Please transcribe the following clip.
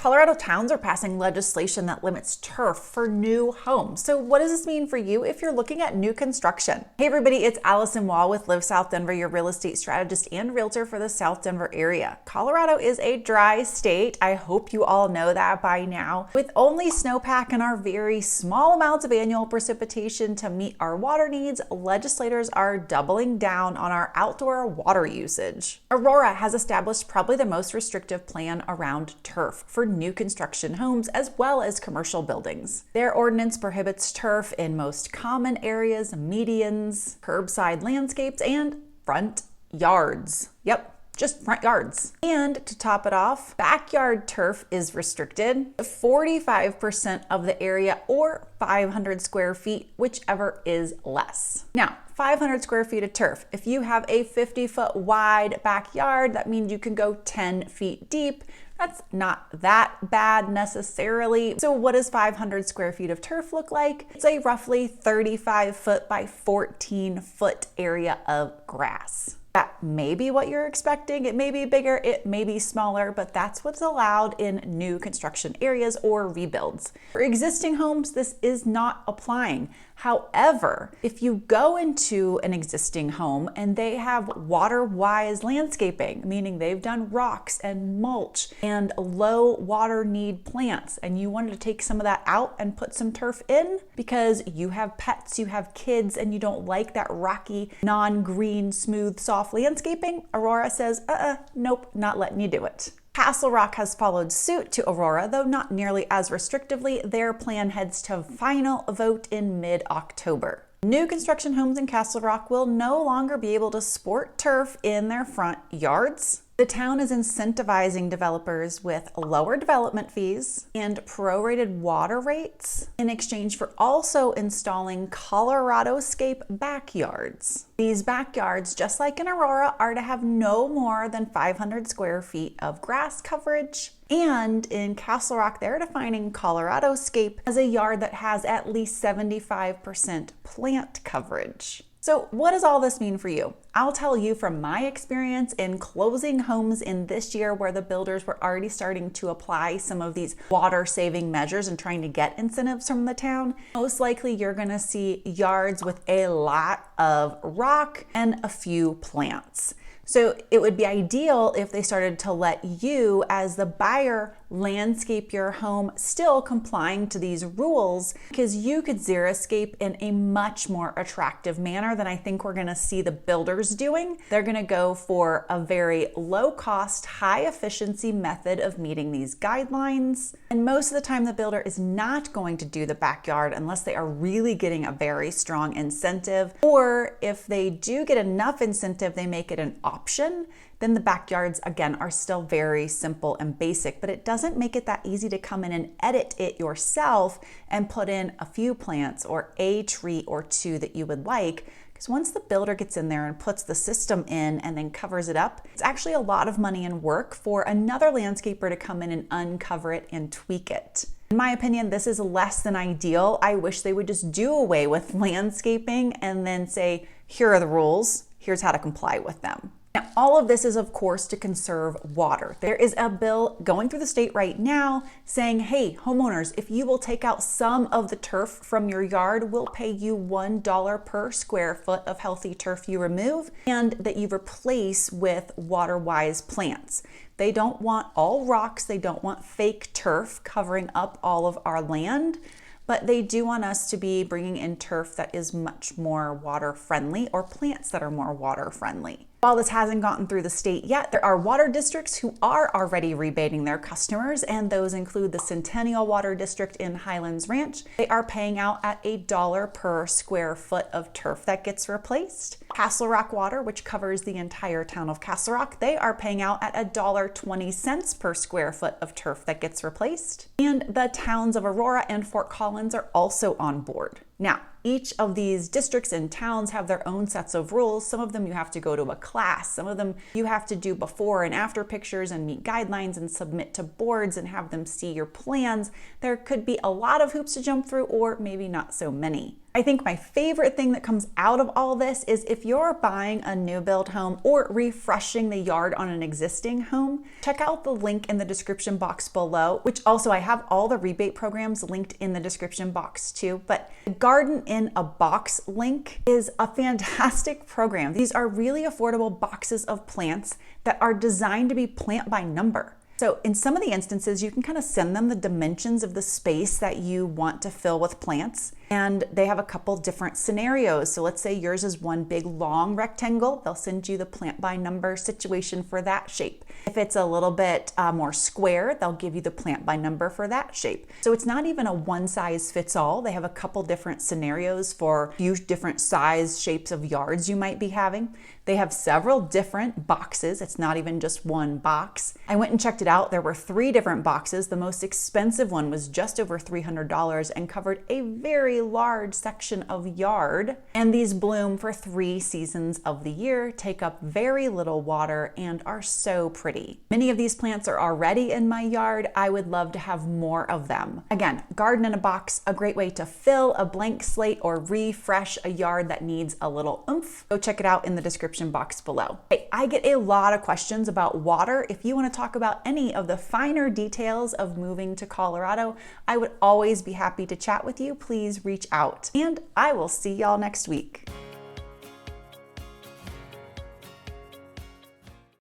Colorado towns are passing legislation that limits turf for new homes. So what does this mean for you if you're looking at new construction? Hey everybody, it's Alyson with Live South Denver, your real estate strategist and realtor for the South Denver area. Colorado is a dry state. I hope you all know that by now. With only snowpack and our very small amounts of annual precipitation to meet our water needs, legislators are doubling down on our outdoor water usage. Aurora has established probably the most restrictive plan around turf for new construction homes as well as commercial buildings. Their ordinance prohibits turf in most common areas, medians, curbside landscapes, and front yards. Yep. Just front yards. And to top it off, backyard turf is restricted to 45% of the area or 500 square feet, whichever is less. Now, 500 square feet of turf. If you have a 50-foot wide backyard, that means you can go 10 feet deep. That's not that bad necessarily. So what does 500 square feet of turf look like? It's a roughly 35-foot by 14-foot area of grass. That may be what you're expecting. It may be bigger, it may be smaller, but that's what's allowed in new construction areas or rebuilds. For existing homes, this is not applying. However, if you go into an existing home and they have water-wise landscaping, meaning they've done rocks and mulch and low water need plants, and you wanted to take some of that out and put some turf in because you have pets, you have kids, and you don't like that rocky, non-green, smooth, soft landscaping, Aurora says, nope, not letting you do it. Castle Rock has followed suit to Aurora, though not nearly as restrictively. Their plan heads to final vote in mid-October. New construction homes in Castle Rock will no longer be able to sport turf in their front yards. The town is incentivizing developers with lower development fees and prorated water rates in exchange for also installing Coloradoscape backyards. These backyards, just like in Aurora, are to have no more than 500 square feet of grass coverage. And in Castle Rock, they're defining Coloradoscape as a yard that has at least 75% plant coverage. So what does all this mean for you? I'll tell you from my experience in closing homes in this year where the builders were already starting to apply some of these water saving measures and trying to get incentives from the town. Most likely you're gonna see yards with a lot of rock and a few plants. So it would be ideal if they started to let you as the buyer landscape your home still complying to these rules, because you could Xeriscape in a much more attractive manner than I think we're gonna see the builders doing. They're gonna go for a very low cost, high efficiency method of meeting these guidelines. And most of the time the builder is not going to do the backyard unless they are really getting a very strong incentive, or if they do get enough incentive, they make it an option. Then the backyards, again, are still very simple and basic, but it doesn't make it that easy to come in and edit it yourself and put in a few plants or a tree or two that you would like. Because once the builder gets in there and puts the system in and then covers it up, it's actually a lot of money and work for another landscaper to come in and uncover it and tweak it. In my opinion, this is less than ideal. I wish they would just do away with landscaping and then say, here are the rules, here's how to comply with them. Now, all of this is, of course, to conserve water. There is a bill going through the state right now saying, hey, homeowners, if you will take out some of the turf from your yard, we'll pay you $1 per square foot of healthy turf you remove and that you replace with water-wise plants. They don't want all rocks. They don't want fake turf covering up all of our land. But they do want us to be bringing in turf that is much more water friendly or plants that are more water friendly. While this hasn't gotten through the state yet, there are water districts who are already rebating their customers, and those include the Centennial Water District in Highlands Ranch. They are paying out at $1 per square foot of turf that gets replaced. Castle Rock Water, which covers the entire town of Castle Rock, they are paying out at $1.20 per square foot of turf that gets replaced. And the towns of Aurora and Fort Collins are also on board. Now, each of these districts and towns have their own sets of rules. Some of them you have to go to a class. Some of them you have to do before and after pictures and meet guidelines and submit to boards and have them see your plans. There could be a lot of hoops to jump through, or maybe not so many. I think my favorite thing that comes out of all this is if you're buying a new build home or refreshing the yard on an existing home, check out the link in the description box below, which also I have all the rebate programs linked in the description box too. But the Garden in a Box link is a fantastic program. These are really affordable boxes of plants that are designed to be plant by number. So in some of the instances, you can kind of send them the dimensions of the space that you want to fill with plants. And they have a couple different scenarios. So let's say yours is one big long rectangle. They'll send you the plant by number situation for that shape. If it's a little bit more square, they'll give you the plant by number for that shape. So it's not even a one size fits all. They have a couple different scenarios for a few different size shapes of yards you might be having. They have several different boxes. It's not even just one box. I went and checked it out. There were 3 different boxes. The most expensive one was just over $300 and covered a very large section of yard. And these bloom for 3 seasons of the year, take up very little water, and are so pretty. Many of these plants are already in my yard. I would love to have more of them. Again, Garden in a Box, a great way to fill a blank slate or refresh a yard that needs a little oomph. Go check it out in the description box below. Hey, I get a lot of questions about water. If you want to talk about any of the finer details of moving to Colorado, I would always be happy to chat with you. Please reach out, and I will see y'all next week.